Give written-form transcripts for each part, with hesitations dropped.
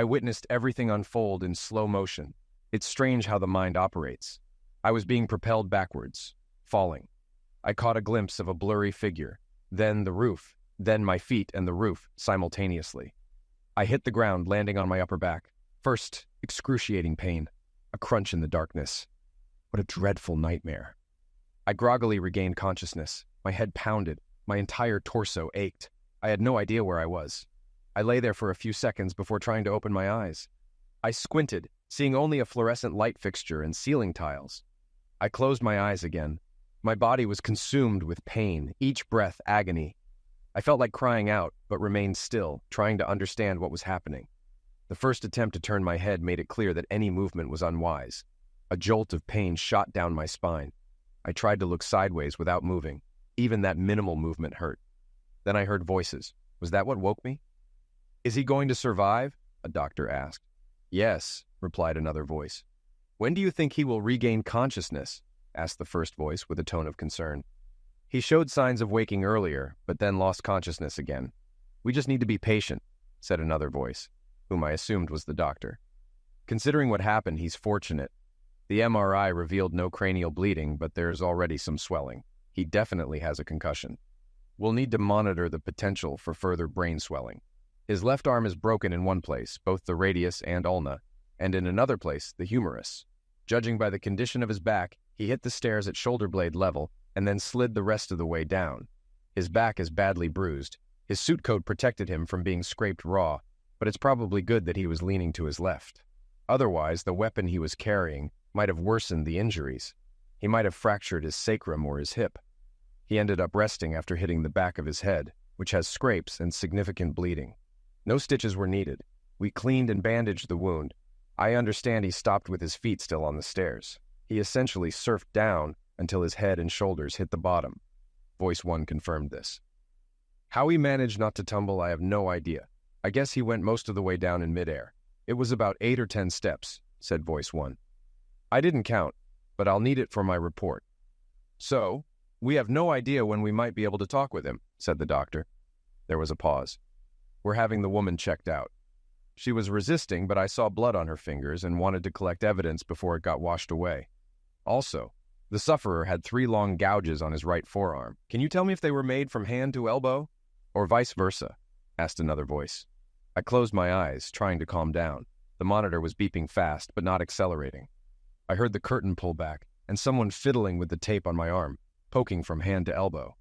I witnessed everything unfold in slow motion. It's strange how the mind operates. I was being propelled backwards, falling. I caught a glimpse of a blurry figure, then the roof, then my feet and the roof simultaneously. I hit the ground, landing on my upper back. First, excruciating pain, a crunch in the darkness. What a dreadful nightmare. I groggily regained consciousness. My head pounded. My entire torso ached. I had no idea where I was. I lay there for a few seconds before trying to open my eyes. I squinted, seeing only a fluorescent light fixture and ceiling tiles. I closed my eyes again. My body was consumed with pain, each breath agony. I felt like crying out, but remained still, trying to understand what was happening. The first attempt to turn my head made it clear that any movement was unwise. A jolt of pain shot down my spine. I tried to look sideways without moving. Even that minimal movement hurt. Then I heard voices. Was that what woke me? "Is he going to survive?" a doctor asked. "Yes," replied another voice. "When do you think he will regain consciousness?" asked the first voice with a tone of concern. "He showed signs of waking earlier, but then lost consciousness again. We just need to be patient," said another voice, whom I assumed was the doctor. "Considering what happened, he's fortunate. The MRI revealed no cranial bleeding, but there's already some swelling. He definitely has a concussion. We'll need to monitor the potential for further brain swelling. His left arm is broken in one place, both the radius and ulna, and in another place, the humerus. Judging by the condition of his back, he hit the stairs at shoulder blade level and then slid the rest of the way down. His back is badly bruised. His suit coat protected him from being scraped raw, but it's probably good that he was leaning to his left. Otherwise, the weapon he was carrying might have worsened the injuries. He might have fractured his sacrum or his hip. He ended up resting after hitting the back of his head, which has scrapes and significant bleeding. No stitches were needed. We cleaned and bandaged the wound. I understand he stopped with his feet still on the stairs. He essentially surfed down until his head and shoulders hit the bottom. Voice 1 confirmed this. How he managed not to tumble, I have no idea. I guess he went most of the way down in midair. It was about 8 or 10 steps, said Voice 1. I didn't count, but I'll need it for my report. So, we have no idea when we might be able to talk with him, said the doctor. There was a pause. We're having the woman checked out. She was resisting, but I saw blood on her fingers and wanted to collect evidence before it got washed away. Also, the sufferer had 3 long gouges on his right forearm. Can you tell me if they were made from hand to elbow? Or vice versa? Asked another voice. I closed my eyes, trying to calm down. The monitor was beeping fast, but not accelerating. I heard the curtain pull back, and someone fiddling with the tape on my arm, poking from hand to elbow.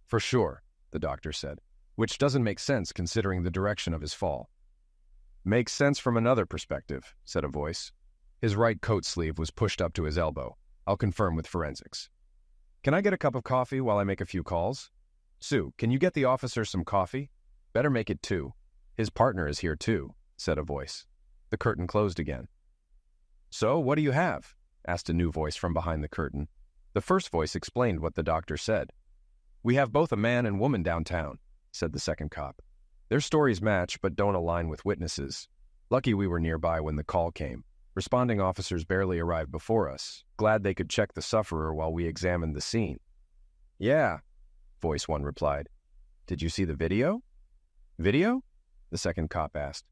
For sure, the doctor said, which doesn't make sense considering the direction of his fall. Makes sense from another perspective, said a voice. His right coat sleeve was pushed up to his elbow. I'll confirm with forensics. Can I get a cup of coffee while I make a few calls? Sue, can you get the officer some coffee? Better make it 2. His partner is here too, said a voice. The curtain closed again. So, what do you have? Asked a new voice from behind the curtain. The first voice explained what the doctor said. We have both a man and woman downtown, said the second cop. Their stories match but don't align with witnesses. Lucky we were nearby when the call came. Responding officers barely arrived before us, glad they could check the sufferer while we examined the scene. Yeah, Voice 1 replied. Did you see the video? Video? The second cop asked.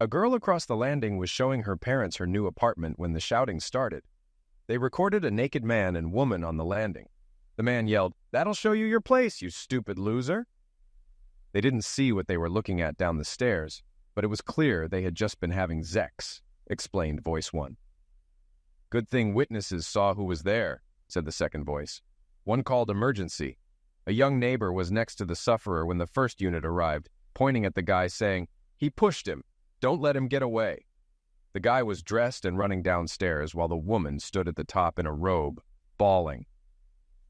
A girl across the landing was showing her parents her new apartment when the shouting started. They recorded a naked man and woman on the landing. The man yelled, "That'll show you your place, you stupid loser." They didn't see what they were looking at down the stairs, but it was clear they had just been having sex, explained Voice 1. Good thing witnesses saw who was there, said the second voice. One called emergency. A young neighbor was next to the sufferer when the first unit arrived, pointing at the guy saying, "He pushed him. Don't let him get away." The guy was dressed and running downstairs while the woman stood at the top in a robe, bawling.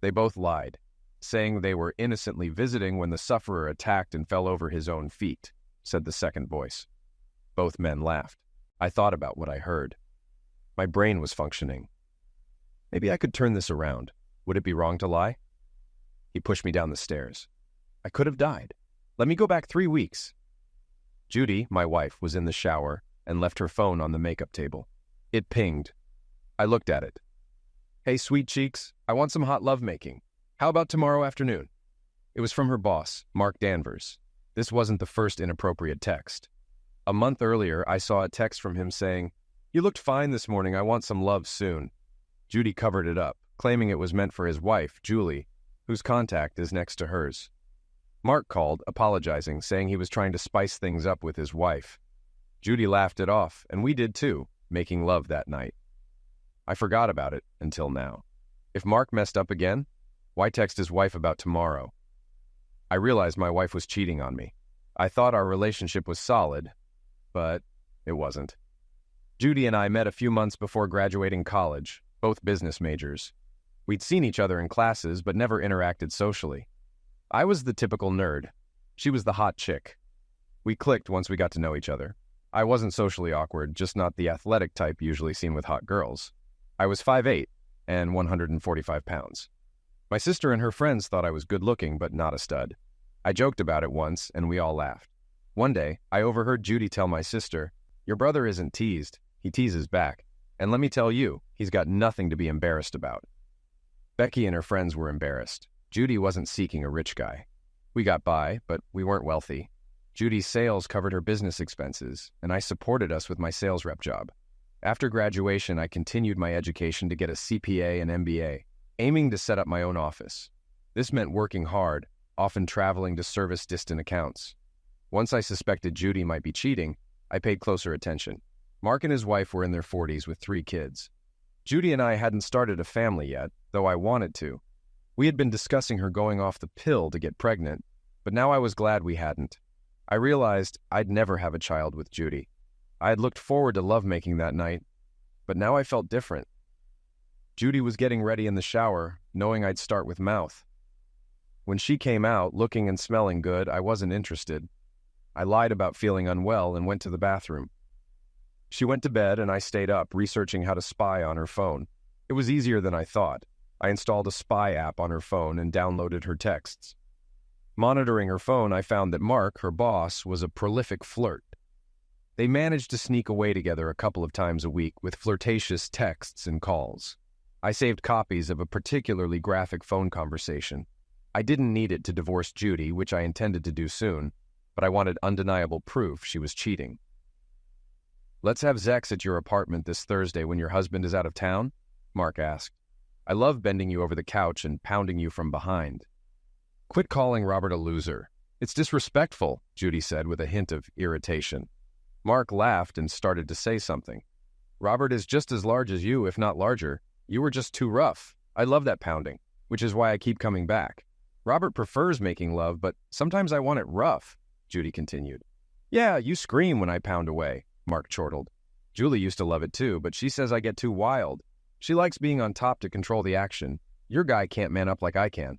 They both lied, saying they were innocently visiting when the sufferer attacked and fell over his own feet, said the second voice. Both men laughed. I thought about what I heard. My brain was functioning. Maybe I could turn this around. Would it be wrong to lie? He pushed me down the stairs. I could have died. Let me go back 3 weeks. Judy, my wife, was in the shower and left her phone on the makeup table. It pinged. I looked at it. Hey, sweet cheeks, I want some hot lovemaking. How about tomorrow afternoon? It was from her boss, Mark Danvers. This wasn't the first inappropriate text. A month earlier, I saw a text from him saying, "You looked fine this morning. I want some love soon." Judy covered it up, claiming it was meant for his wife, Julie, whose contact is next to hers. Mark called, apologizing, saying he was trying to spice things up with his wife. Judy laughed it off, and we did too, making love that night. I forgot about it until now. If Mark messed up again, why text his wife about tomorrow? I realized my wife was cheating on me. I thought our relationship was solid, but it wasn't. Judy and I met a few months before graduating college, both business majors. We'd seen each other in classes, but never interacted socially. I was the typical nerd. She was the hot chick. We clicked once we got to know each other. I wasn't socially awkward, just not the athletic type usually seen with hot girls. I was 5'8" and 145 pounds. My sister and her friends thought I was good-looking, but not a stud. I joked about it once, and we all laughed. One day, I overheard Judy tell my sister, "Your brother isn't teased, he teases back. And let me tell you, he's got nothing to be embarrassed about." Becky and her friends were embarrassed. Judy wasn't seeking a rich guy. We got by, but we weren't wealthy. Judy's sales covered her business expenses, and I supported us with my sales rep job. After graduation, I continued my education to get a CPA and MBA, aiming to set up my own office. This meant working hard, often traveling to service distant accounts. Once I suspected Judy might be cheating, I paid closer attention. Mark and his wife were in their 40s with 3 kids. Judy and I hadn't started a family yet, though I wanted to. We had been discussing her going off the pill to get pregnant, but now I was glad we hadn't. I realized I'd never have a child with Judy. I had looked forward to lovemaking that night, but now I felt different. Judy was getting ready in the shower, knowing I'd start with mouth. When she came out, looking and smelling good, I wasn't interested. I lied about feeling unwell and went to the bathroom. She went to bed and I stayed up, researching how to spy on her phone. It was easier than I thought. I installed a spy app on her phone and downloaded her texts. Monitoring her phone, I found that Mark, her boss, was a prolific flirt. They managed to sneak away together a couple of times a week with flirtatious texts and calls. I saved copies of a particularly graphic phone conversation. I didn't need it to divorce Judy, which I intended to do soon, but I wanted undeniable proof she was cheating. "Let's have Zex at your apartment this Thursday when your husband is out of town?" Mark asked. "I love bending you over the couch and pounding you from behind." "Quit calling Robert a loser. It's disrespectful," Judy said with a hint of irritation. Mark laughed and started to say something. "Robert is just as large as you, if not larger. You were just too rough. I love that pounding, which is why I keep coming back. Robert prefers making love, but sometimes I want it rough," Judy continued. "Yeah, you scream when I pound away," Mark chortled. "Julie used to love it too, but she says I get too wild. She likes being on top to control the action. Your guy can't man up like I can.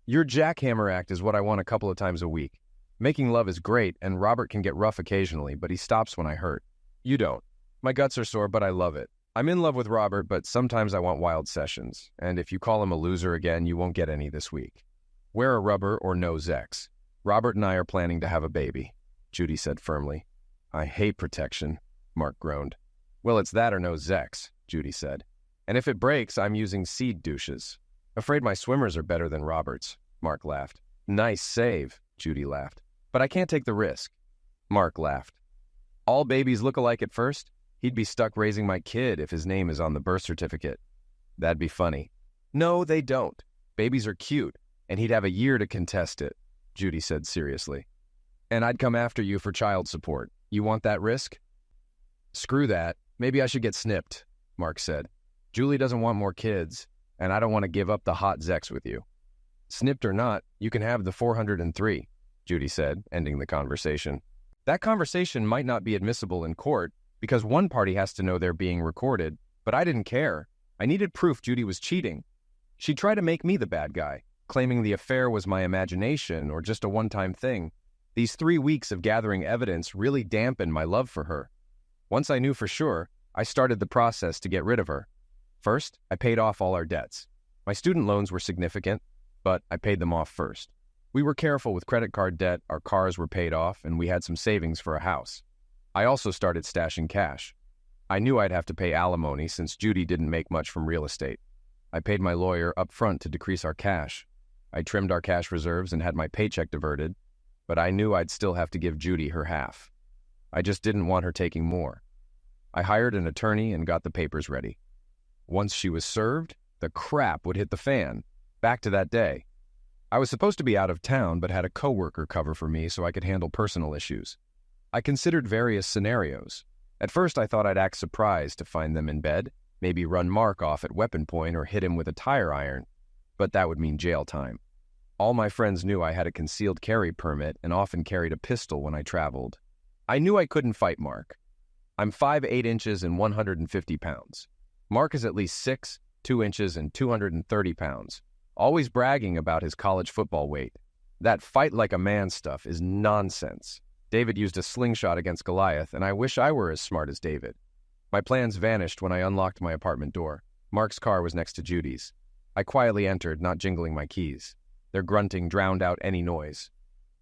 Your jackhammer act is what I want a couple of times a week. Making love is great, and Robert can get rough occasionally, but he stops when I hurt. You don't. My guts are sore, but I love it. I'm in love with Robert, but sometimes I want wild sessions, and if you call him a loser again, you won't get any this week. Wear a rubber or no Zex. Robert and I are planning to have a baby," Judy said firmly. "I hate protection," Mark groaned. "Well, it's that or no Zex," Judy said. "And if it breaks, I'm using seed douches. Afraid my swimmers are better than Robert's," Mark laughed. "Nice save," Judy laughed. "But I can't take the risk." Mark laughed. "All babies look alike at first? He'd be stuck raising my kid if his name is on the birth certificate." "That'd be funny." "No, they don't. Babies are cute, and he'd have a year to contest it," Judy said seriously. "And I'd come after you for child support. You want that risk?" "Screw that. Maybe I should get snipped," Mark said. "Julie doesn't want more kids, and I don't want to give up the hot Zex with you." "Snipped or not, you can have the 403, Judy said, ending the conversation. "That conversation might not be admissible in court because one party has to know they're being recorded, but I didn't care. I needed proof Judy was cheating. She tried to make me the bad guy, claiming the affair was my imagination or just a one-time thing. These 3 weeks of gathering evidence really dampened my love for her. Once I knew for sure, I started the process to get rid of her. First, I paid off all our debts. My student loans were significant, but I paid them off first. We were careful with credit card debt, our cars were paid off, and we had some savings for a house. I also started stashing cash. I knew I'd have to pay alimony since Judy didn't make much from real estate. I paid my lawyer up front to decrease our cash. I trimmed our cash reserves and had my paycheck diverted, but I knew I'd still have to give Judy her half. I just didn't want her taking more. I hired an attorney and got the papers ready. Once she was served, the crap would hit the fan. Back to that day. I was supposed to be out of town, but had a coworker cover for me so I could handle personal issues. I considered various scenarios. At first, I thought I'd act surprised to find them in bed, maybe run Mark off at weapon point or hit him with a tire iron, but that would mean jail time. All my friends knew I had a concealed carry permit and often carried a pistol when I traveled. I knew I couldn't fight Mark. I'm 5'8" and 150 pounds. Mark is at least 6, 2 inches and 230 pounds, always bragging about his college football weight. That fight like a man stuff is nonsense. David used a slingshot against Goliath, and I wish I were as smart as David. My plans vanished when I unlocked my apartment door. Mark's car was next to Judy's. I quietly entered, not jingling my keys. Their grunting drowned out any noise.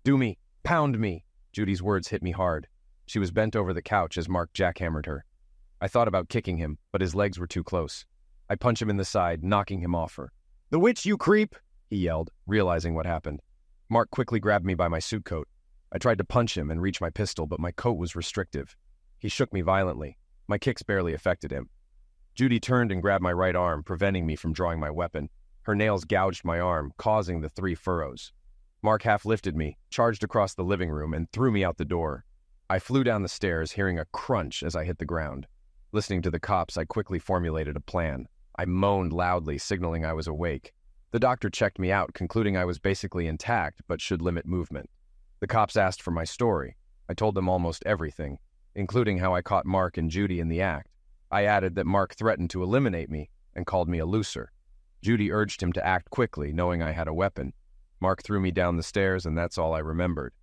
"Do me! Pound me!" Judy's words hit me hard. She was bent over the couch as Mark jackhammered her. I thought about kicking him, but his legs were too close. I punched him in the side, knocking him off her. "The witch, you creep!" he yelled, realizing what happened. Mark quickly grabbed me by my suit coat. I tried to punch him and reach my pistol, but my coat was restrictive. He shook me violently. My kicks barely affected him. Judy turned and grabbed my right arm, preventing me from drawing my weapon. Her nails gouged my arm, causing the 3 furrows. Mark half lifted me, charged across the living room, and threw me out the door. I flew down the stairs, hearing a crunch as I hit the ground. Listening to the cops, I quickly formulated a plan. I moaned loudly, signaling I was awake. The doctor checked me out, concluding I was basically intact, but should limit movement. The cops asked for my story. I told them almost everything, including how I caught Mark and Judy in the act. I added that Mark threatened to eliminate me and called me a loser. Judy urged him to act quickly, knowing I had a weapon. Mark threw me down the stairs, and that's all I remembered.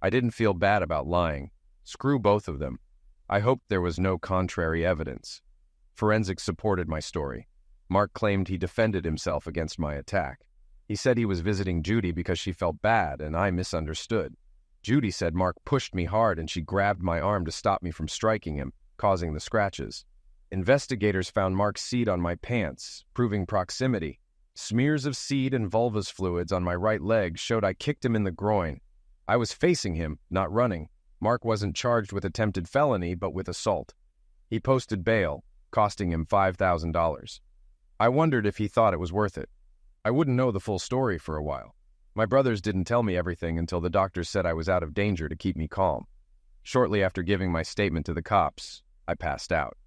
I didn't feel bad about lying. Screw both of them. I hoped there was no contrary evidence. Forensics supported my story. Mark claimed he defended himself against my attack. He said he was visiting Judy because she felt bad, and I misunderstood. Judy said Mark pushed me hard and she grabbed my arm to stop me from striking him, causing the scratches. Investigators found Mark's seed on my pants, proving proximity. Smears of seed and vulvous fluids on my right leg showed I kicked him in the groin. I was facing him, not running. Mark wasn't charged with attempted felony, but with assault. He posted bail, costing him $5,000. I wondered if he thought it was worth it. I wouldn't know the full story for a while. My brothers didn't tell me everything until the doctors said I was out of danger to keep me calm. Shortly after giving my statement to the cops, I passed out.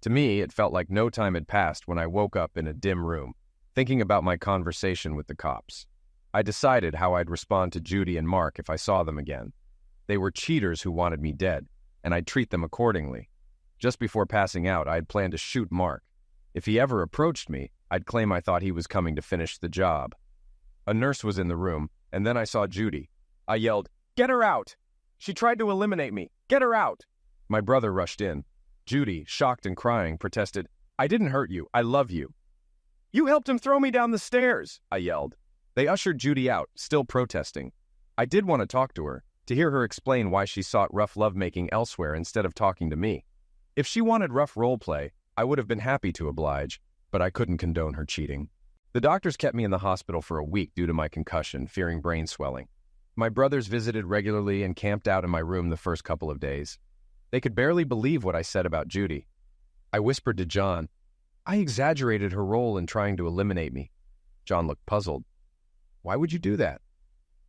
To me, it felt like no time had passed when I woke up in a dim room, thinking about my conversation with the cops. I decided how I'd respond to Judy and Mark if I saw them again. They were cheaters who wanted me dead, and I'd treat them accordingly. Just before passing out, I had planned to shoot Mark. If he ever approached me, I'd claim I thought he was coming to finish the job. A nurse was in the room, and then I saw Judy. I yelled, "Get her out! She tried to eliminate me! Get her out!" My brother rushed in. Judy, shocked and crying, protested, "I didn't hurt you. I love you." "You helped him throw me down the stairs," I yelled. They ushered Judy out, still protesting. I did want to talk to her, to hear her explain why she sought rough lovemaking elsewhere instead of talking to me. If she wanted rough role play, I would have been happy to oblige, but I couldn't condone her cheating. The doctors kept me in the hospital for a week due to my concussion, fearing brain swelling. My brothers visited regularly and camped out in my room the first couple of days. They could barely believe what I said about Judy. I whispered to John, "I exaggerated her role in trying to eliminate me." John looked puzzled. "Why would you do that?"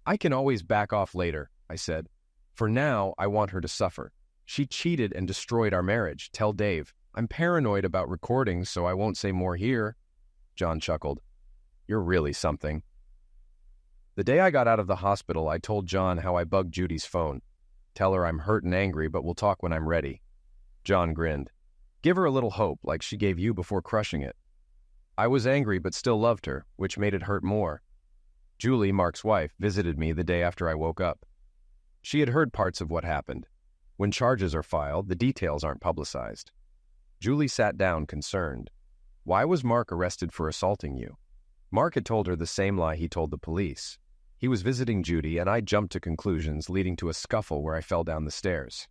"I can always back off later," I said. "For now, I want her to suffer. She cheated and destroyed our marriage. Tell Dave. I'm paranoid about recordings, so I won't say more here." John chuckled. "You're really something." The day I got out of the hospital, I told John how I bugged Judy's phone. "Tell her I'm hurt and angry, but we'll talk when I'm ready." John grinned. "Give her a little hope, like she gave you before crushing it." I was angry but still loved her, which made it hurt more. Julie, Mark's wife, visited me the day after I woke up. She had heard parts of what happened. When charges are filed, the details aren't publicized. Julie sat down, concerned. "Why was Mark arrested for assaulting you?" Mark had told her the same lie he told the police. He was visiting Judy, and I jumped to conclusions, leading to a scuffle where I fell down the stairs.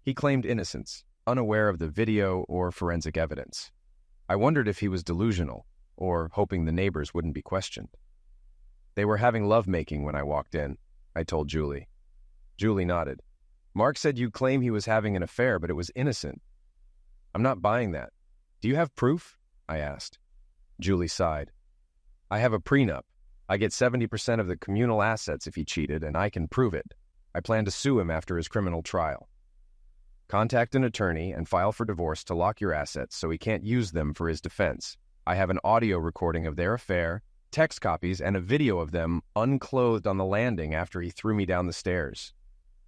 He claimed innocence, unaware of the video or forensic evidence. I wondered if he was delusional, or hoping the neighbors wouldn't be questioned. "They were having lovemaking when I walked in," I told Julie. Julie nodded. Mark said you claim he was having an affair, but it was innocent. I'm not buying that. Do you have proof? I asked. Julie sighed. I have a prenup. I get 70% of the communal assets if he cheated, and I can prove it. I plan to sue him after his criminal trial. Contact an attorney and file for divorce to lock your assets so he can't use them for his defense. I have an audio recording of their affair, text copies, and a video of them unclothed on the landing after he threw me down the stairs.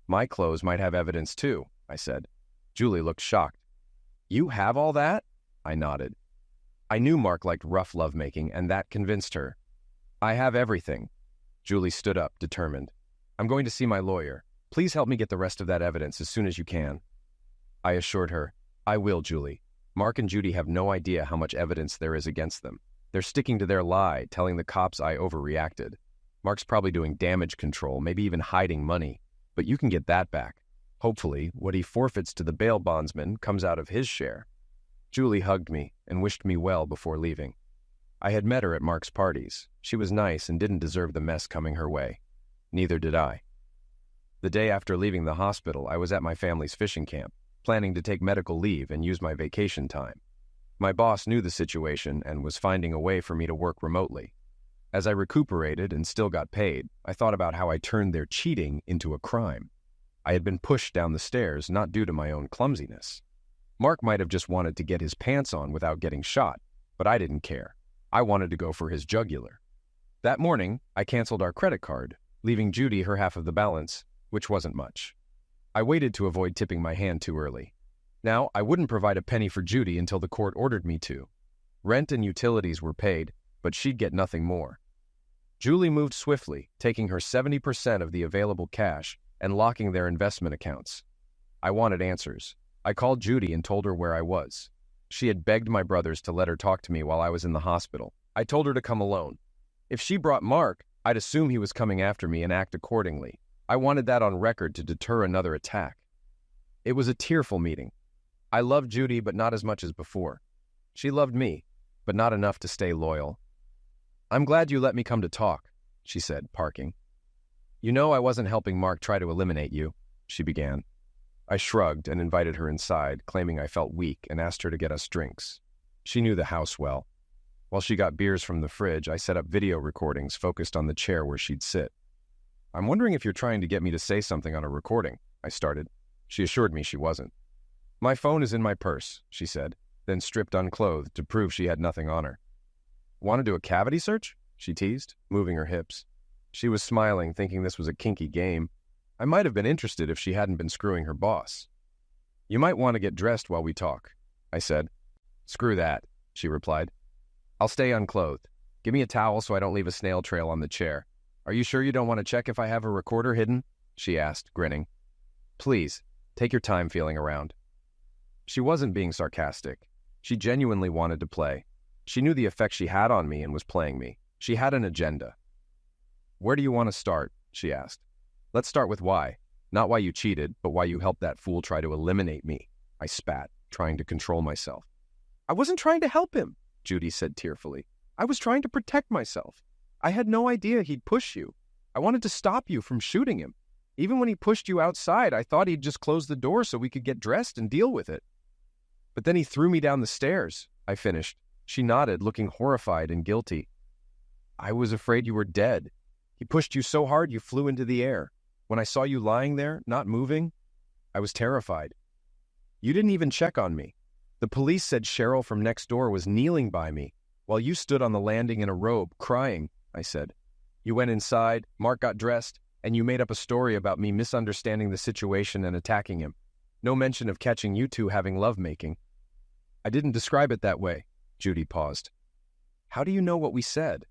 My clothes might have evidence too, I said. Julie looked shocked. You have all that? I nodded. I knew Mark liked rough lovemaking, and that convinced her. I have everything. Julie stood up, determined. I'm going to see my lawyer. Please help me get the rest of that evidence as soon as you can. I assured her, I will, Julie. Mark and Judy have no idea how much evidence there is against them. They're sticking to their lie, telling the cops I overreacted. Mark's probably doing damage control, maybe even hiding money. But you can get that back. Hopefully, what he forfeits to the bail bondsman comes out of his share. Julie hugged me and wished me well before leaving. I had met her at Mark's parties. She was nice and didn't deserve the mess coming her way. Neither did I. The day after leaving the hospital, I was at my family's fishing camp, planning to take medical leave and use my vacation time. My boss knew the situation and was finding a way for me to work remotely. As I recuperated and still got paid, I thought about how I turned their cheating into a crime. I had been pushed down the stairs, not due to my own clumsiness. Mark might have just wanted to get his pants on without getting shot, but I didn't care. I wanted to go for his jugular. That morning, I canceled our credit card, leaving Judy her half of the balance, which wasn't much. I waited to avoid tipping my hand too early. Now, I wouldn't provide a penny for Judy until the court ordered me to. Rent and utilities were paid, but she'd get nothing more. Julie moved swiftly, taking her 70% of the available cash and locking their investment accounts. I wanted answers. I called Judy and told her where I was. She had begged my brothers to let her talk to me while I was in the hospital. I told her to come alone. If she brought Mark, I'd assume he was coming after me and act accordingly. I wanted that on record to deter another attack. It was a tearful meeting. I loved Judy, but not as much as before. She loved me, but not enough to stay loyal. I'm glad you let me come to talk, she said, parking. You know I wasn't helping Mark try to eliminate you, she began. I shrugged and invited her inside, claiming I felt weak, and asked her to get us drinks. She knew the house well. While she got beers from the fridge, I set up video recordings focused on the chair where she'd sit. I'm wondering if you're trying to get me to say something on a recording, I started. She assured me she wasn't. My phone is in my purse, she said, then stripped unclothed to prove she had nothing on her. Want to do a cavity search? She teased, moving her hips. She was smiling, thinking this was a kinky game. I might have been interested if she hadn't been screwing her boss. You might want to get dressed while we talk, I said. Screw that, she replied. I'll stay unclothed. Give me a towel so I don't leave a snail trail on the chair. Are you sure you don't want to check if I have a recorder hidden? She asked, grinning. Please, take your time feeling around. She wasn't being sarcastic. She genuinely wanted to play. She knew the effect she had on me and was playing me. She had an agenda. Where do you want to start? She asked. Let's start with why. Not why you cheated, but why you helped that fool try to eliminate me. I spat, trying to control myself. I wasn't trying to help him, Judy said tearfully. I was trying to protect myself. I had no idea he'd push you. I wanted to stop you from shooting him. Even when he pushed you outside, I thought he'd just close the door so we could get dressed and deal with it. But then he threw me down the stairs, I finished. She nodded, looking horrified and guilty. I was afraid you were dead. He pushed you so hard you flew into the air. When I saw you lying there, not moving, I was terrified. You didn't even check on me. The police said Cheryl from next door was kneeling by me, while you stood on the landing in a robe, crying, I said. You went inside, Mark got dressed, and you made up a story about me misunderstanding the situation and attacking him. No mention of catching you two having lovemaking. I didn't describe it that way, Judy paused. How do you know what we said?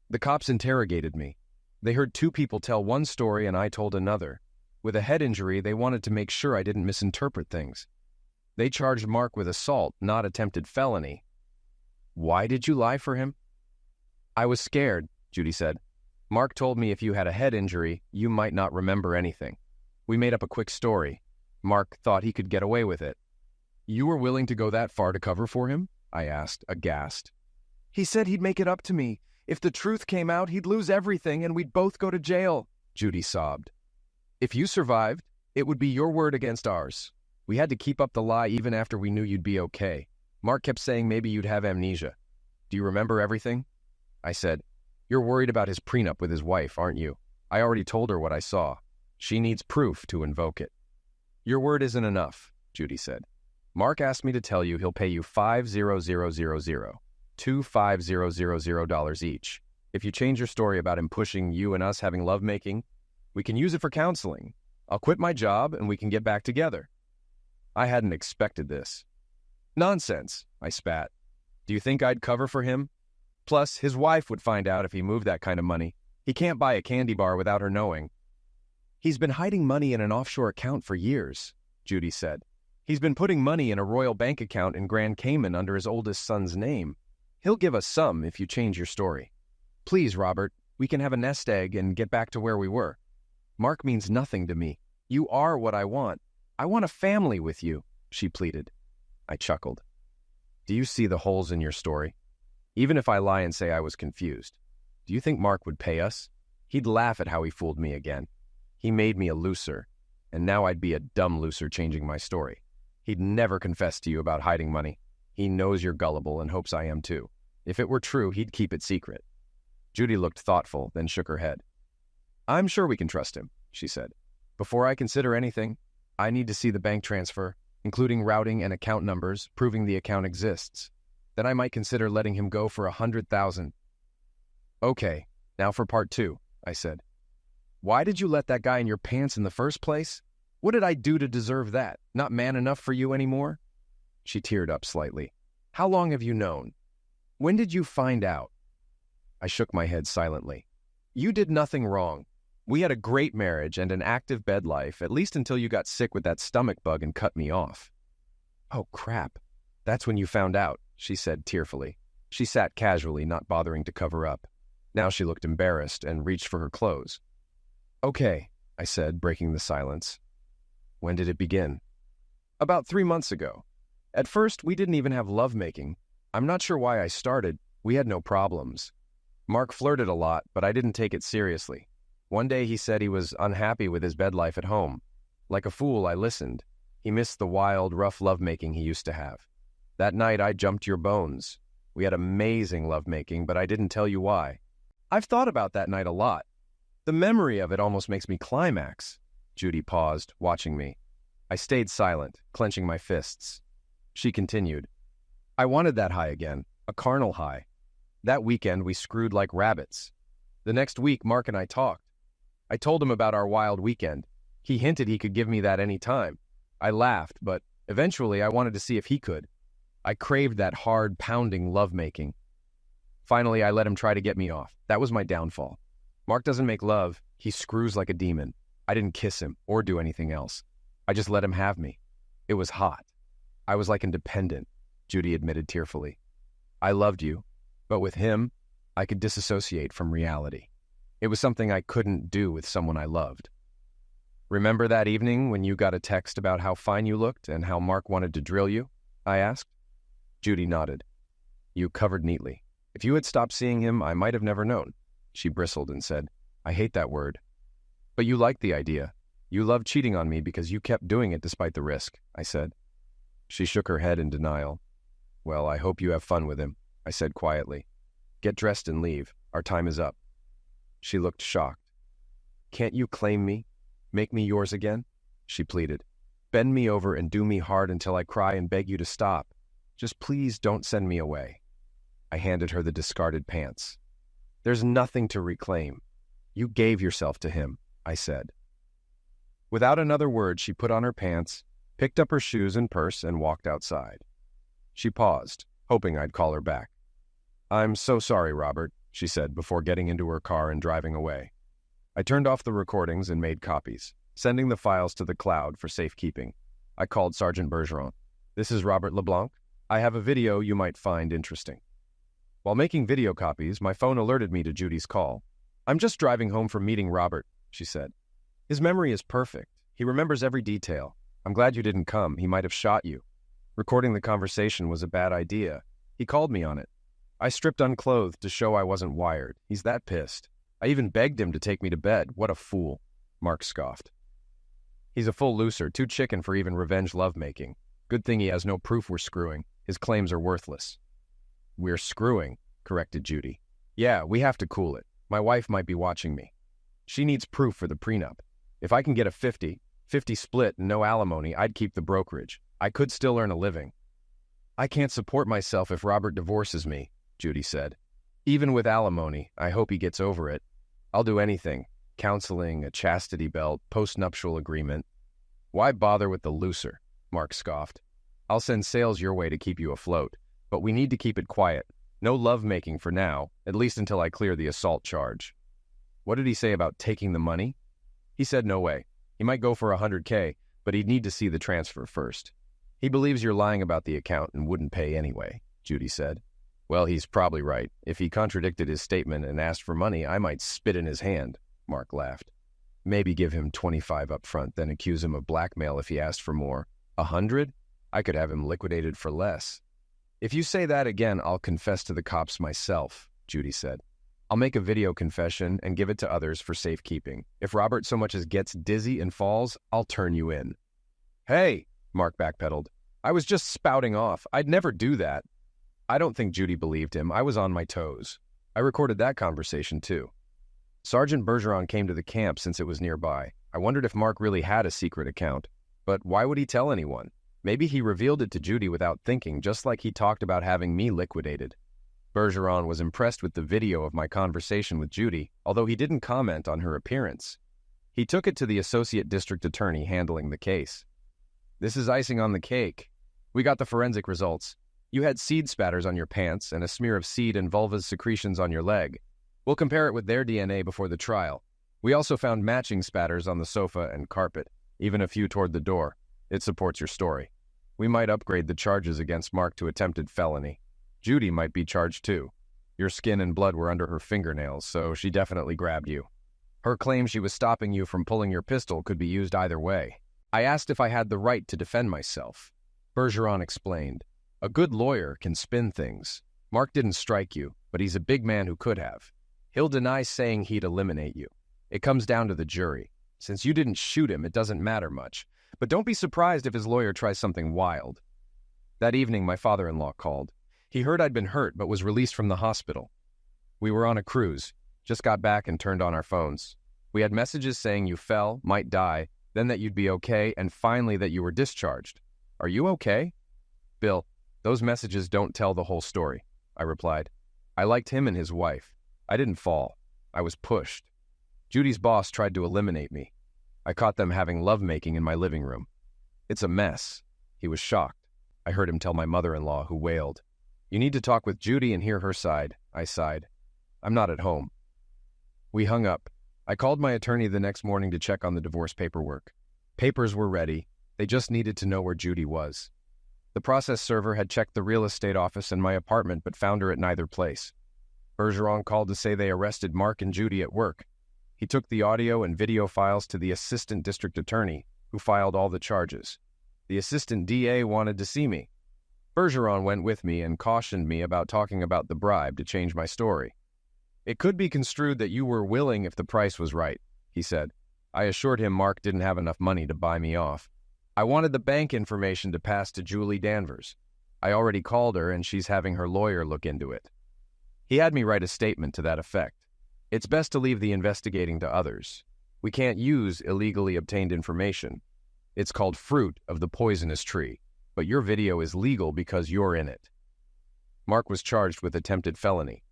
The cops interrogated me. They heard two people tell one story and I told another. With a head injury, they wanted to make sure I didn't misinterpret things. They charged Mark with assault, not attempted felony. Why did you lie for him? I was scared, Judy said. Mark told me if you had a head injury, you might not remember anything. We made up a quick story. Mark thought he could get away with it. You were willing to go that far to cover for him? I asked, aghast. He said he'd make it up to me. If the truth came out, he'd lose everything and we'd both go to jail, Judy sobbed. If you survived, It would be your word against ours. We had to keep up the lie even after we knew you'd be okay. Mark kept saying maybe you'd have amnesia. Do you remember everything? I said, You're worried about his prenup with his wife, aren't you? I already told her what I saw. She needs proof to invoke it. Your word isn't enough, Judy said. Mark asked me to tell you he'll pay you $250,000 each. If you change your story about him pushing you and us having lovemaking, we can use it for counseling. I'll quit my job and we can get back together. I hadn't expected this. Nonsense, I spat. Do you think I'd cover for him? Plus, his wife would find out if he moved that kind of money. He can't buy a candy bar without her knowing. He's been hiding money in an offshore account for years, Judy said. He's been putting money in a royal bank account in Grand Cayman under his oldest son's name. He'll give us some if you change your story. Please, Robert, we can have a nest egg and get back to where we were. Mark means nothing to me. You are what I want. I want a family with you, she pleaded. I chuckled. Do you see the holes in your story? Even if I lie and say I was confused, do you think Mark would pay us? He'd laugh at how he fooled me again. He made me a loser, and now I'd be a dumb loser changing my story. He'd never confess to you about hiding money. He knows you're gullible and hopes I am too. If it were true, he'd keep it secret. Judy looked thoughtful, then shook her head. I'm sure we can trust him, she said. Before I consider anything, I need to see the bank transfer, including routing and account numbers, proving the account exists. Then I might consider letting him go for $100,000. Okay, now for part 2, I said. Why did you let that guy in your pants in the first place? What did I do to deserve that? Not man enough for you anymore? She teared up slightly. How long have you known? When did you find out? I shook my head silently. You did nothing wrong. We had a great marriage and an active bed life, at least until you got sick with that stomach bug and cut me off. Oh, crap. That's when you found out, she said tearfully. She sat casually, not bothering to cover up. Now she looked embarrassed and reached for her clothes. Okay, I said, breaking the silence. When did it begin? About 3 months ago. At first, we didn't even have lovemaking. I'm not sure why I started. We had no problems. Mark flirted a lot, but I didn't take it seriously. One day he said he was unhappy with his bed life at home. Like a fool, I listened. He missed the wild, rough lovemaking he used to have. That night, I jumped your bones. We had amazing lovemaking, but I didn't tell you why. I've thought about that night a lot. The memory of it almost makes me climax. Judy paused, watching me. I stayed silent, clenching my fists. She continued. I wanted that high again, a carnal high. That weekend, we screwed like rabbits. The next week, Mark and I talked. I told him about our wild weekend. He hinted he could give me that any time. I laughed, but eventually I wanted to see if he could. I craved that hard, pounding lovemaking. Finally, I let him try to get me off. That was my downfall. Mark doesn't make love. He screws like a demon. I didn't kiss him or do anything else. I just let him have me. It was hot. I was like independent, Judy admitted tearfully. I loved you, but with him, I could disassociate from reality. It was something I couldn't do with someone I loved. Remember that evening when you got a text about how fine you looked and how Mark wanted to drill you? I asked. Judy nodded. You covered neatly. If you had stopped seeing him, I might have never known. She bristled and said, I hate that word. But you liked the idea. You loved cheating on me because you kept doing it despite the risk, I said. She shook her head in denial. Well, I hope you have fun with him, I said quietly. Get dressed and leave. Our time is up. She looked shocked. Can't you claim me? Make me yours again? She pleaded. Bend me over and do me hard until I cry and beg you to stop. Just please don't send me away. I handed her the discarded pants. There's nothing to reclaim. You gave yourself to him, I said. Without another word, she put on her pants, picked up her shoes and purse, and walked outside. She paused, hoping I'd call her back. I'm so sorry, Robert, she said before getting into her car and driving away. I turned off the recordings and made copies, sending the files to the cloud for safekeeping. I called Sergeant Bergeron. This is Robert LeBlanc. I have a video you might find interesting. While making video copies, my phone alerted me to Judy's call. I'm just driving home from meeting Robert, she said. His memory is perfect. He remembers every detail. I'm glad you didn't come. He might have shot you. Recording the conversation was a bad idea. He called me on it. I stripped unclothed to show I wasn't wired. He's that pissed. I even begged him to take me to bed. What a fool, Mark scoffed. He's a full loser, too chicken for even revenge lovemaking. Good thing he has no proof we're screwing. His claims are worthless. We're screwing, corrected Judy. Yeah, we have to cool it. My wife might be watching me. She needs proof for the prenup. If I can get a 50-50 split and no alimony, I'd keep the brokerage. I could still earn a living. I can't support myself if Robert divorces me, Judy said. Even with alimony, I hope he gets over it. I'll do anything. Counseling, a chastity belt, post-nuptial agreement. Why bother with the loser? Mark scoffed. I'll send sales your way to keep you afloat, but we need to keep it quiet. No lovemaking for now, at least until I clear the assault charge. What did he say about taking the money? He said no way. He might go for $100K, but he'd need to see the transfer first. He believes you're lying about the account and wouldn't pay anyway, Judy said. Well, he's probably right. If he contradicted his statement and asked for money, I might spit in his hand, Mark laughed. Maybe give him 25 up front, then accuse him of blackmail if he asked for more. 100? I could have him liquidated for less. If you say that again, I'll confess to the cops myself, Judy said. I'll make a video confession and give it to others for safekeeping. If Robert so much as gets dizzy and falls, I'll turn you in. Hey, Mark backpedaled. I was just spouting off. I'd never do that. I don't think Judy believed him. I was on my toes. I recorded that conversation too. Sergeant Bergeron came to the camp since it was nearby. I wondered if Mark really had a secret account. But why would he tell anyone? Maybe he revealed it to Judy without thinking, just like he talked about having me liquidated. Bergeron was impressed with the video of my conversation with Judy, although he didn't comment on her appearance. He took it to the associate district attorney handling the case. This is icing on the cake. We got the forensic results. You had seed spatters on your pants and a smear of seed and vulva's secretions on your leg. We'll compare it with their DNA before the trial. We also found matching spatters on the sofa and carpet, even a few toward the door. It supports your story. We might upgrade the charges against Mark to attempted felony. Judy might be charged too. Your skin and blood were under her fingernails, so she definitely grabbed you. Her claim she was stopping you from pulling your pistol could be used either way. I asked if I had the right to defend myself. Bergeron explained. A good lawyer can spin things. Mark didn't strike you, but he's a big man who could have. He'll deny saying he'd eliminate you. It comes down to the jury. Since you didn't shoot him, it doesn't matter much. But don't be surprised if his lawyer tries something wild. That evening, my father-in-law called. He heard I'd been hurt, but was released from the hospital. We were on a cruise, just got back and turned on our phones. We had messages saying you fell, might die, then that you'd be okay, and finally that you were discharged. Are you okay? Bill, those messages don't tell the whole story, I replied. I liked him and his wife. I didn't fall. I was pushed. Judy's boss tried to eliminate me. I caught them having lovemaking in my living room. It's a mess. He was shocked. I heard him tell my mother-in-law, who wailed. You need to talk with Judy and hear her side, I sighed. I'm not at home. We hung up. I called my attorney the next morning to check on the divorce paperwork. Papers were ready. They just needed to know where Judy was. The process server had checked the real estate office and my apartment, but found her at neither place. Bergeron called to say they arrested Mark and Judy at work. He took the audio and video files to the assistant district attorney, who filed all the charges. The assistant DA wanted to see me. Bergeron went with me and cautioned me about talking about the bribe to change my story. It could be construed that you were willing if the price was right, he said. I assured him Mark didn't have enough money to buy me off. I wanted the bank information to pass to Julie Danvers. I already called her and she's having her lawyer look into it. He had me write a statement to that effect. It's best to leave the investigating to others. We can't use illegally obtained information. It's called fruit of the poisonous tree, but your video is legal because you're in it. Mark was charged with attempted felony.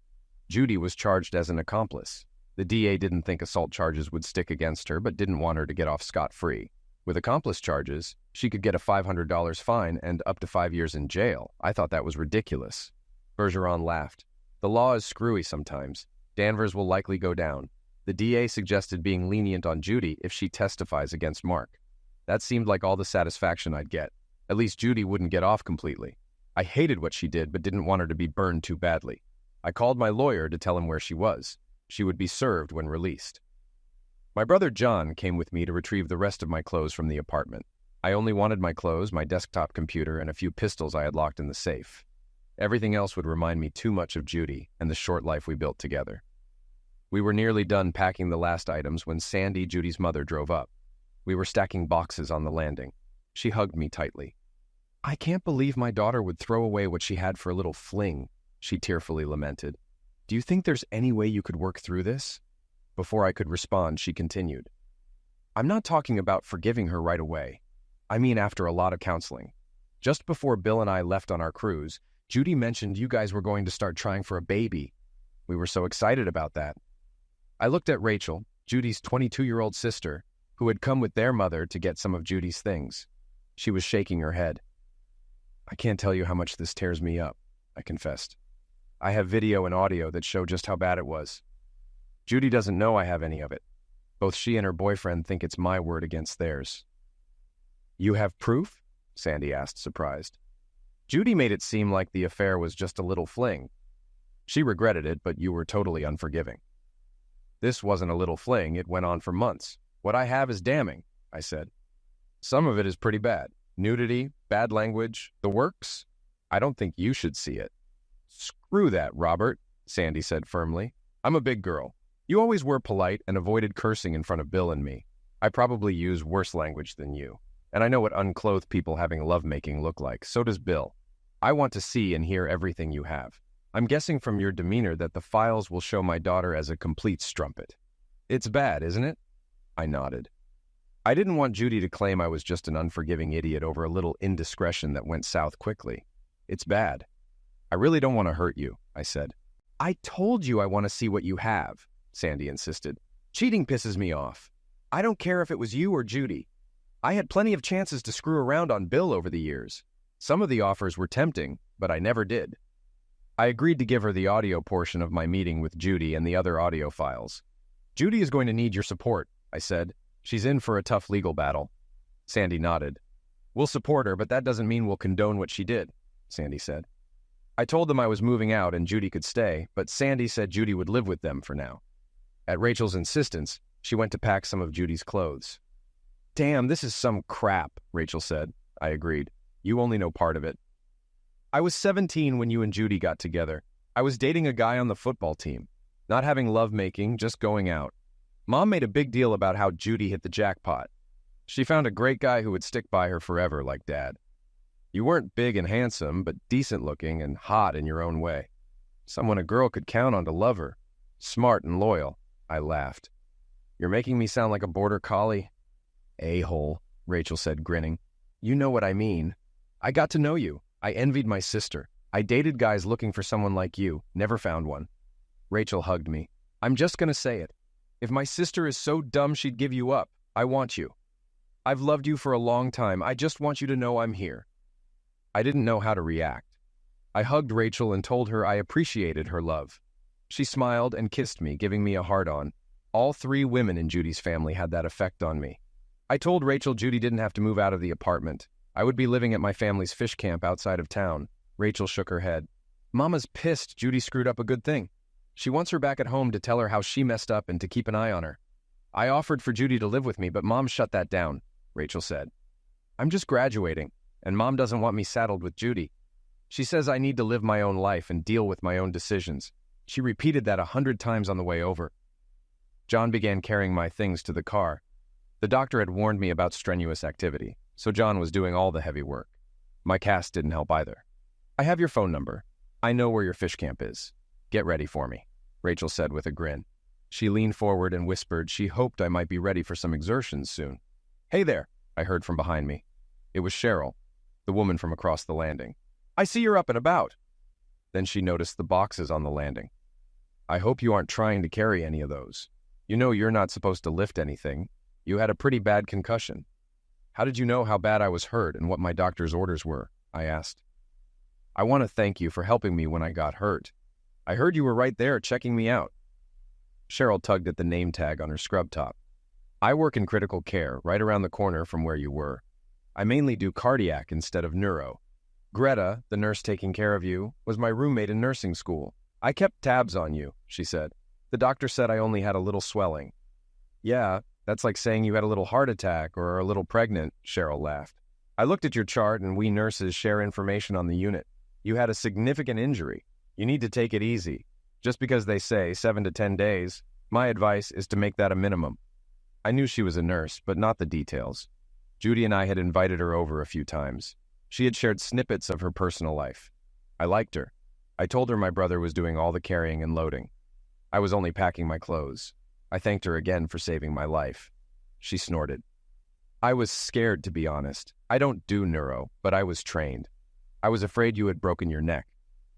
Judy was charged as an accomplice. The DA didn't think assault charges would stick against her, but didn't want her to get off scot-free. With accomplice charges, she could get a $500 fine and up to 5 years in jail. I thought that was ridiculous. Bergeron laughed. The law is screwy sometimes. Danvers will likely go down. The DA suggested being lenient on Judy if she testifies against Mark. That seemed like all the satisfaction I'd get. At least Judy wouldn't get off completely. I hated what she did, but didn't want her to be burned too badly. I called my lawyer to tell him where she was. She would be served when released. My brother John came with me to retrieve the rest of my clothes from the apartment. I only wanted my clothes, my desktop computer, and a few pistols I had locked in the safe. Everything else would remind me too much of Judy and the short life we built together. We were nearly done packing the last items when Sandy, Judy's mother, drove up. We were stacking boxes on the landing. She hugged me tightly. "I can't believe my daughter would throw away what she had for a little fling," she tearfully lamented. "Do you think there's any way you could work through this?" Before I could respond, she continued. "I'm not talking about forgiving her right away. I mean after a lot of counseling. Just before Bill and I left on our cruise, Judy mentioned you guys were going to start trying for a baby. We were so excited about that." I looked at Rachel, Judy's 22-year-old sister, who had come with their mother to get some of Judy's things. She was shaking her head. "I can't tell you how much this tears me up," I confessed. "I have video and audio that show just how bad it was. Judy doesn't know I have any of it. Both she and her boyfriend think it's my word against theirs." "You have proof?" Sandy asked, surprised. "Judy made it seem like the affair was just a little fling. She regretted it, but you were totally unforgiving." "This wasn't a little fling, it went on for months. What I have is damning," I said. "Some of it is pretty bad. Nudity, bad language, the works. I don't think you should see it." "Screw that, Robert," Sandy said firmly. "I'm a big girl. You always were polite and avoided cursing in front of Bill and me. I probably use worse language than you. And I know what unclothed people having lovemaking look like. So does Bill. I want to see and hear everything you have. I'm guessing from your demeanor that the files will show my daughter as a complete strumpet. It's bad, isn't it?" I nodded. I didn't want Judy to claim I was just an unforgiving idiot over a little indiscretion that went south quickly. "It's bad. I really don't want to hurt you," I said. "I told you I want to see what you have," Sandy insisted. "Cheating pisses me off. I don't care if it was you or Judy. I had plenty of chances to screw around on Bill over the years. Some of the offers were tempting, but I never did." I agreed to give her the audio portion of my meeting with Judy and the other audio files. "Judy is going to need your support," I said. "She's in for a tough legal battle." Sandy nodded. "We'll support her, but that doesn't mean we'll condone what she did," Sandy said. I told them I was moving out and Judy could stay, but Sandy said Judy would live with them for now. At Rachel's insistence, she went to pack some of Judy's clothes. "Damn, this is some crap," Rachel said. I agreed. "You only know part of it." "I was 17 when you and Judy got together. I was dating a guy on the football team. Not having lovemaking, just going out. Mom made a big deal about how Judy hit the jackpot. She found a great guy who would stick by her forever like Dad. You weren't big and handsome, but decent looking and hot in your own way. Someone a girl could count on to love her. Smart and loyal." I laughed. "You're making me sound like a border collie." "A-hole," Rachel said, grinning. "You know what I mean. I got to know you. I envied my sister. I dated guys looking for someone like you, never found one." Rachel hugged me. "I'm just going to say it. If my sister is so dumb she'd give you up, I want you. I've loved you for a long time. I just want you to know I'm here." I didn't know how to react. I hugged Rachel and told her I appreciated her love. She smiled and kissed me, giving me a heart-on. All 3 women in Judy's family had that effect on me. I told Rachel Judy didn't have to move out of the apartment. I would be living at my family's fish camp outside of town. Rachel shook her head. "Mama's pissed Judy screwed up a good thing. She wants her back at home to tell her how she messed up and to keep an eye on her. I offered for Judy to live with me, but Mom shut that down," Rachel said. "I'm just graduating, and Mom doesn't want me saddled with Judy. She says I need to live my own life and deal with my own decisions. She repeated that 100 times on the way over." John began carrying my things to the car. The doctor had warned me about strenuous activity, so John was doing all the heavy work. My cast didn't help either. "I have your phone number. I know where your fish camp is. Get ready for me," Rachel said with a grin. She leaned forward and whispered she hoped I might be ready for some exertions soon. "Hey there," I heard from behind me. It was Cheryl, the woman from across the landing. "I see you're up and about." Then she noticed the boxes on the landing. "I hope you aren't trying to carry any of those. You know you're not supposed to lift anything. You had a pretty bad concussion." "How did you know how bad I was hurt and what my doctor's orders were?" I asked. "I want to thank you for helping me when I got hurt. I heard you were right there checking me out." Cheryl tugged at the name tag on her scrub top. "I work in critical care, right around the corner from where you were. I mainly do cardiac instead of neuro. Greta, the nurse taking care of you, was my roommate in nursing school. I kept tabs on you," she said. "The doctor said I only had a little swelling." "Yeah, that's like saying you had a little heart attack or are a little pregnant," Cheryl laughed. "I looked at your chart and we nurses share information on the unit. You had a significant injury. You need to take it easy. Just because they say 7 to 10 days, my advice is to make that a minimum." I knew she was a nurse, but not the details. Judy and I had invited her over a few times. She had shared snippets of her personal life. I liked her. I told her my brother was doing all the carrying and loading. I was only packing my clothes. I thanked her again for saving my life. She snorted. I was scared, to be honest. I don't do neuro, but I was trained. I was afraid you had broken your neck.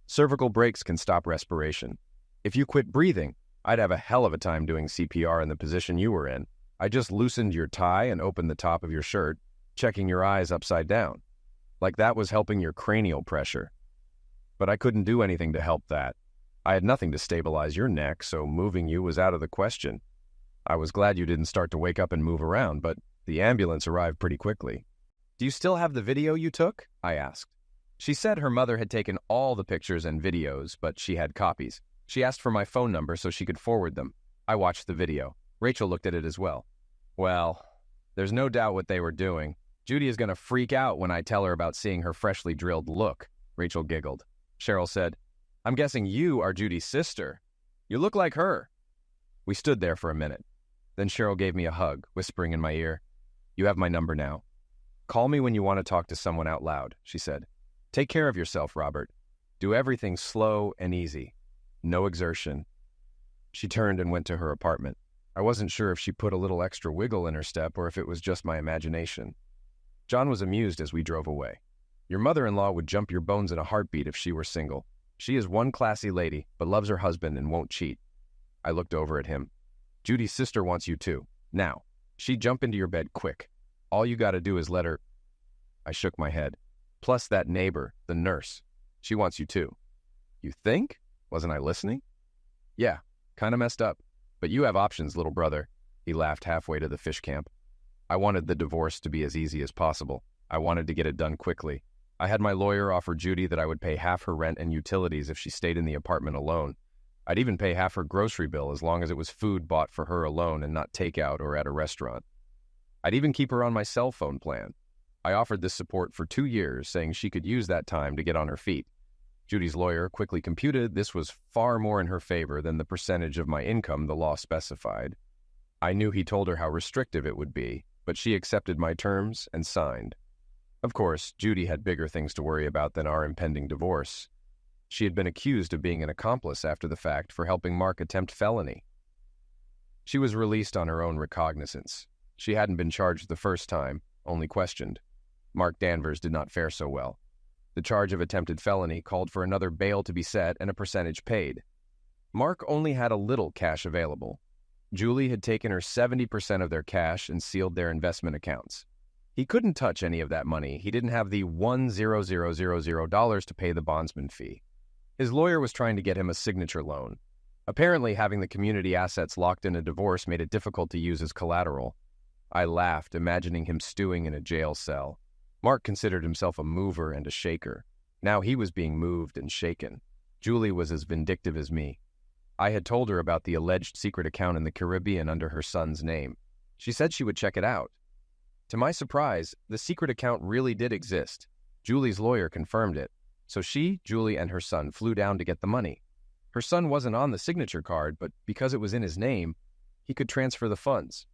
Cervical breaks can stop respiration. If you quit breathing, I'd have a hell of a time doing CPR in the position you were in. I just loosened your tie and opened the top of your shirt, checking your eyes upside down. Like that was helping your cranial pressure. But I couldn't do anything to help that. I had nothing to stabilize your neck, so moving you was out of the question. I was glad you didn't start to wake up and move around, but the ambulance arrived pretty quickly. Do you still have the video you took? I asked. She said her mother had taken all the pictures and videos, but she had copies. She asked for my phone number so she could forward them. I watched the video. Rachel looked at it as well. Well, there's no doubt what they were doing. Judy is going to freak out when I tell her about seeing her freshly drilled look, Rachel giggled. Cheryl said, I'm guessing you are Judy's sister. You look like her. We stood there for a minute. Then Cheryl gave me a hug, whispering in my ear, You have my number now. Call me when you want to talk to someone out loud, she said. Take care of yourself, Robert. Do everything slow and easy. No exertion. She turned and went to her apartment. I wasn't sure if she put a little extra wiggle in her step or if it was just my imagination. John was amused as we drove away. Your mother-in-law would jump your bones in a heartbeat if she were single. She is one classy lady, but loves her husband and won't cheat. I looked over at him. Judy's sister wants you too. Now, she'd jump into your bed quick. All you gotta do is let her... I shook my head. Plus that neighbor, the nurse. She wants you too. You think? Wasn't I listening? Yeah, kinda messed up. But you have options, little brother. He laughed halfway to the fish camp. I wanted the divorce to be as easy as possible. I wanted to get it done quickly. I had my lawyer offer Judy that I would pay half her rent and utilities if she stayed in the apartment alone. I'd even pay half her grocery bill as long as it was food bought for her alone and not takeout or at a restaurant. I'd even keep her on my cell phone plan. I offered this support for 2 years, saying she could use that time to get on her feet. Judy's lawyer quickly computed this was far more in her favor than the percentage of my income the law specified. I knew he told her how restrictive it would be, but she accepted my terms and signed. Of course, Judy had bigger things to worry about than our impending divorce. She had been accused of being an accomplice after the fact for helping Mark attempt felony. She was released on her own recognizance. She hadn't been charged the first time, only questioned. Mark Danvers did not fare so well. The charge of attempted felony called for another bail to be set and a percentage paid. Mark only had a little cash available. Julie had taken her 70% of their cash and sealed their investment accounts. He couldn't touch any of that money. He didn't have the $1,000 to pay the bondsman fee. His lawyer was trying to get him a signature loan. Apparently, having the community assets locked in a divorce made it difficult to use as collateral. I laughed, imagining him stewing in a jail cell. Mark considered himself a mover and a shaker. Now he was being moved and shaken. Julie was as vindictive as me. I had told her about the alleged secret account in the Caribbean under her son's name. She said she would check it out. To my surprise, the secret account really did exist. Julie's lawyer confirmed it. So she, Julie, and her son flew down to get the money. Her son wasn't on the signature card, but because it was in his name, he could transfer the funds.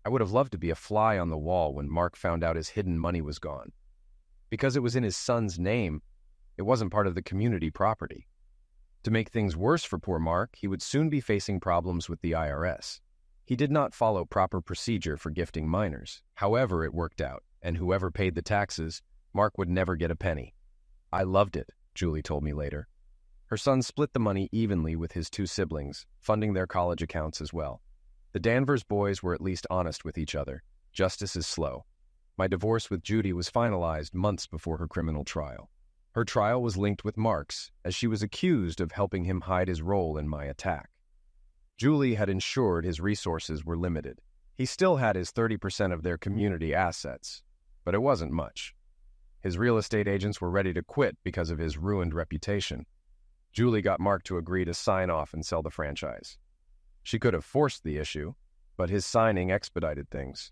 I would have loved to be a fly on the wall when Mark found out his hidden money was gone. Because it was in his son's name, it wasn't part of the community property. To make things worse for poor Mark, he would soon be facing problems with the IRS. He did not follow proper procedure for gifting minors. However, it worked out, and whoever paid the taxes, Mark would never get a penny. I loved it, Julie told me later. Her son split the money evenly with his 2 siblings, funding their college accounts as well. The Danvers boys were at least honest with each other. Justice is slow. My divorce with Judy was finalized months before her criminal trial. Her trial was linked with Mark's, as she was accused of helping him hide his role in my attack. Julie had ensured his resources were limited. He still had his 30% of their community assets, but it wasn't much. His real estate agents were ready to quit because of his ruined reputation. Julie got Mark to agree to sign off and sell the franchise. She could have forced the issue, but his signing expedited things.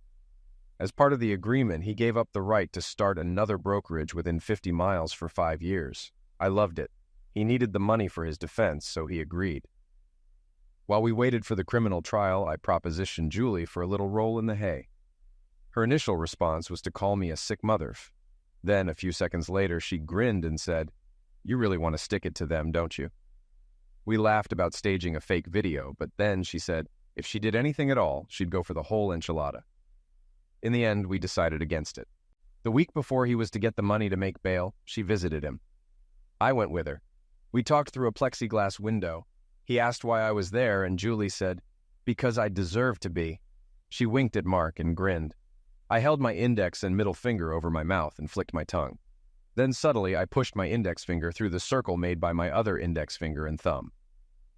As part of the agreement, he gave up the right to start another brokerage within 50 miles for 5 years. I loved it. He needed the money for his defense, so he agreed. While we waited for the criminal trial, I propositioned Julie for a little roll in the hay. Her initial response was to call me a sick mother. Then, a few seconds later, she grinned and said, "You really want to stick it to them, don't you?" We laughed about staging a fake video, but then she said if she did anything at all, she'd go for the whole enchilada. In the end, we decided against it. The week before he was to get the money to make bail, she visited him. I went with her. We talked through a plexiglass window. He asked why I was there, and Julie said, "Because I deserve to be." She winked at Mark and grinned. I held my index and middle finger over my mouth and flicked my tongue. Then suddenly I pushed my index finger through the circle made by my other index finger and thumb.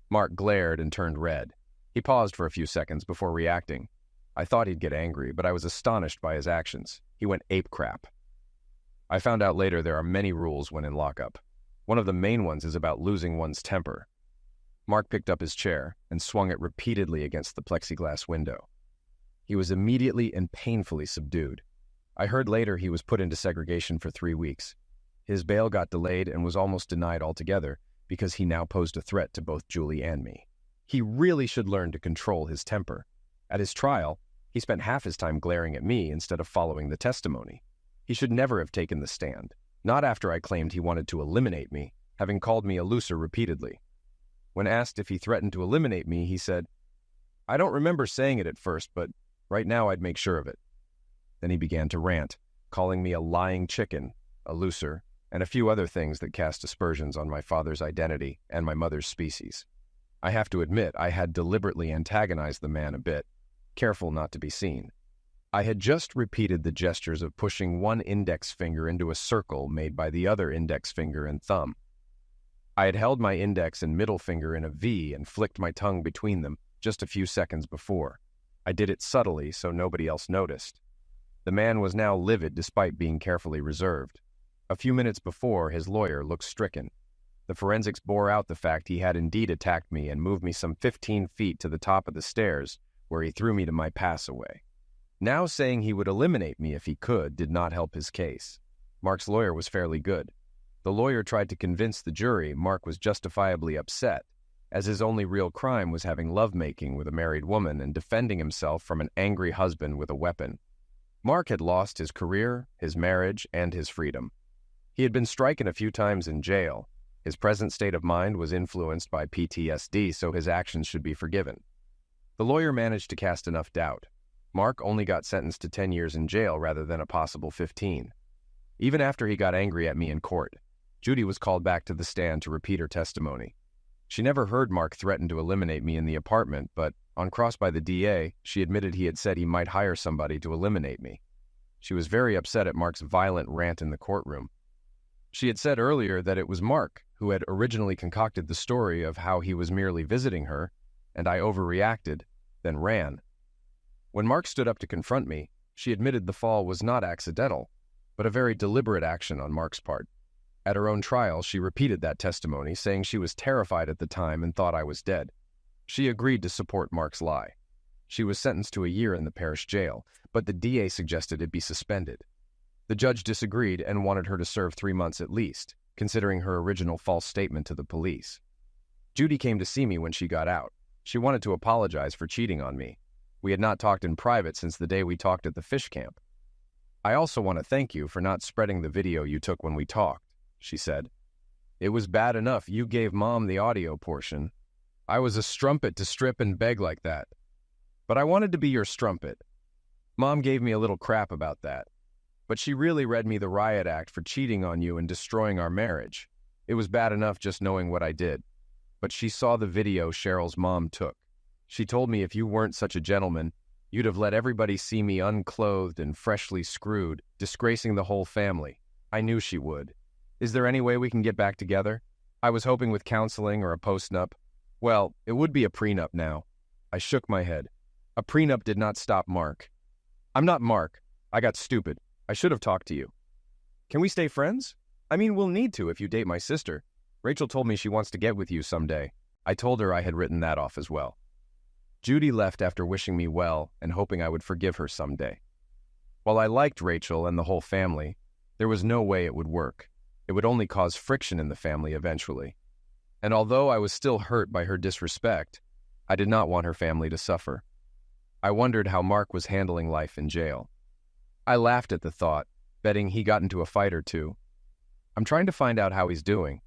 Mark glared and turned red. He paused for a few seconds before reacting. I thought he'd get angry, but I was astonished by his actions. He went ape crap. I found out later there are many rules when in lockup. One of the main ones is about losing one's temper. Mark picked up his chair and swung it repeatedly against the plexiglass window. He was immediately and painfully subdued. I heard later he was put into segregation for 3 weeks. His bail got delayed and was almost denied altogether because he now posed a threat to both Julie and me. He really should learn to control his temper. At his trial, he spent half his time glaring at me instead of following the testimony. He should never have taken the stand, not after I claimed he wanted to eliminate me, having called me a loser repeatedly. When asked if he threatened to eliminate me, he said, "I don't remember saying it at first, but right now I'd make sure of it." Then he began to rant, calling me a lying chicken, a loser, and a few other things that cast aspersions on my father's identity and my mother's species. I have to admit I had deliberately antagonized the man a bit, careful not to be seen. I had just repeated the gestures of pushing one index finger into a circle made by the other index finger and thumb. I had held my index and middle finger in a V and flicked my tongue between them just a few seconds before. I did it subtly so nobody else noticed. The man was now livid despite being carefully reserved. A few minutes before, his lawyer looked stricken. The forensics bore out the fact he had indeed attacked me and moved me some 15 feet to the top of the stairs, where he threw me to my pass-away. Now saying he would eliminate me if he could did not help his case. Mark's lawyer was fairly good. The lawyer tried to convince the jury Mark was justifiably upset, as his only real crime was having lovemaking with a married woman and defending himself from an angry husband with a weapon. Mark had lost his career, his marriage, and his freedom. He had been stricken a few times in jail. His present state of mind was influenced by PTSD, so his actions should be forgiven. The lawyer managed to cast enough doubt. Mark only got sentenced to 10 years in jail rather than a possible 15. Even after he got angry at me in court, Judy was called back to the stand to repeat her testimony. She never heard Mark threaten to eliminate me in the apartment, but on cross by the DA, she admitted he had said he might hire somebody to eliminate me. She was very upset at Mark's violent rant in the courtroom. She had said earlier that it was Mark who had originally concocted the story of how he was merely visiting her, and I overreacted, then ran. When Mark stood up to confront me, she admitted the fall was not accidental, but a very deliberate action on Mark's part. At her own trial, she repeated that testimony, saying she was terrified at the time and thought I was dead. She agreed to support Mark's lie. She was sentenced to a year in the parish jail, but the DA suggested it be suspended. The judge disagreed and wanted her to serve 3 months at least, considering her original false statement to the police. Judy came to see me when she got out. She wanted to apologize for cheating on me. We had not talked in private since the day we talked at the fish camp. "I also want to thank you for not spreading the video you took when we talked," she said. "It was bad enough you gave Mom the audio portion. I was a strumpet to strip and beg like that. But I wanted to be your strumpet. Mom gave me a little crap about that. But she really read me the riot act for cheating on you and destroying our marriage. It was bad enough just knowing what I did. But she saw the video Cheryl's mom took. She told me if you weren't such a gentleman, you'd have let everybody see me unclothed and freshly screwed, disgracing the whole family. I knew she would. Is there any way we can get back together? I was hoping with counseling or a postnup. Well, it would be a prenup now." I shook my head. A prenup did not stop Mark. "I'm not Mark. I got stupid. I should have talked to you. Can we stay friends? I mean, we'll need to if you date my sister. Rachel told me she wants to get with you someday." I told her I had written that off as well. Judy left after wishing me well and hoping I would forgive her someday. While I liked Rachel and the whole family, there was no way it would work. It would only cause friction in the family eventually. And although I was still hurt by her disrespect, I did not want her family to suffer. I wondered how Mark was handling life in jail. I laughed at the thought, betting he got into a fight or two. I'm trying to find out how he's doing.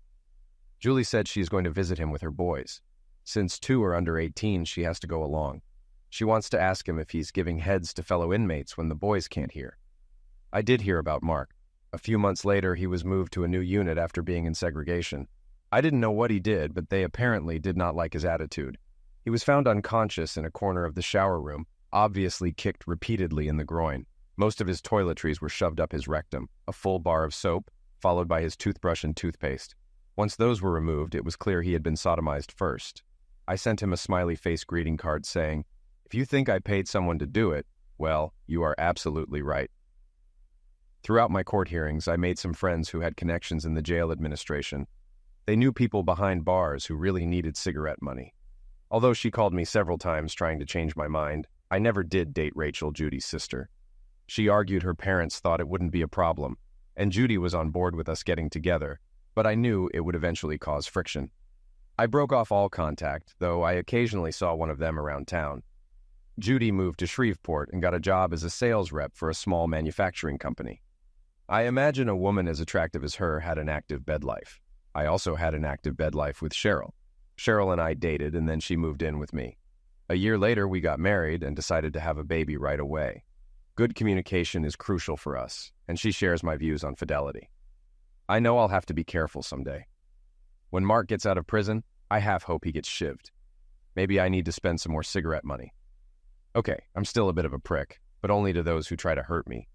Julie said she's going to visit him with her boys. Since 2 are under 18, she has to go along. She wants to ask him if he's giving heads to fellow inmates when the boys can't hear. I did hear about Mark. A few months later, he was moved to a new unit after being in segregation. I didn't know what he did, but they apparently did not like his attitude. He was found unconscious in a corner of the shower room, obviously kicked repeatedly in the groin. Most of his toiletries were shoved up his rectum, a full bar of soap, followed by his toothbrush and toothpaste. Once those were removed, it was clear he had been sodomized first. I sent him a smiley face greeting card saying, "If you think I paid someone to do it, well, you are absolutely right." Throughout my court hearings, I made some friends who had connections in the jail administration. They knew people behind bars who really needed cigarette money. Although she called me several times trying to change my mind, I never did date Rachel, Judy's sister. She argued her parents thought it wouldn't be a problem, and Judy was on board with us getting together, but I knew it would eventually cause friction. I broke off all contact, though I occasionally saw one of them around town. Judy moved to Shreveport and got a job as a sales rep for a small manufacturing company. I imagine a woman as attractive as her had an active bed life. I also had an active bed life with Cheryl. Cheryl and I dated, and then she moved in with me. A year later, we got married and decided to have a baby right away. Good communication is crucial for us, and she shares my views on fidelity. I know I'll have to be careful someday. When Mark gets out of prison, I half hope he gets shivved. Maybe I need to spend some more cigarette money. Okay, I'm still a bit of a prick, but only to those who try to hurt me.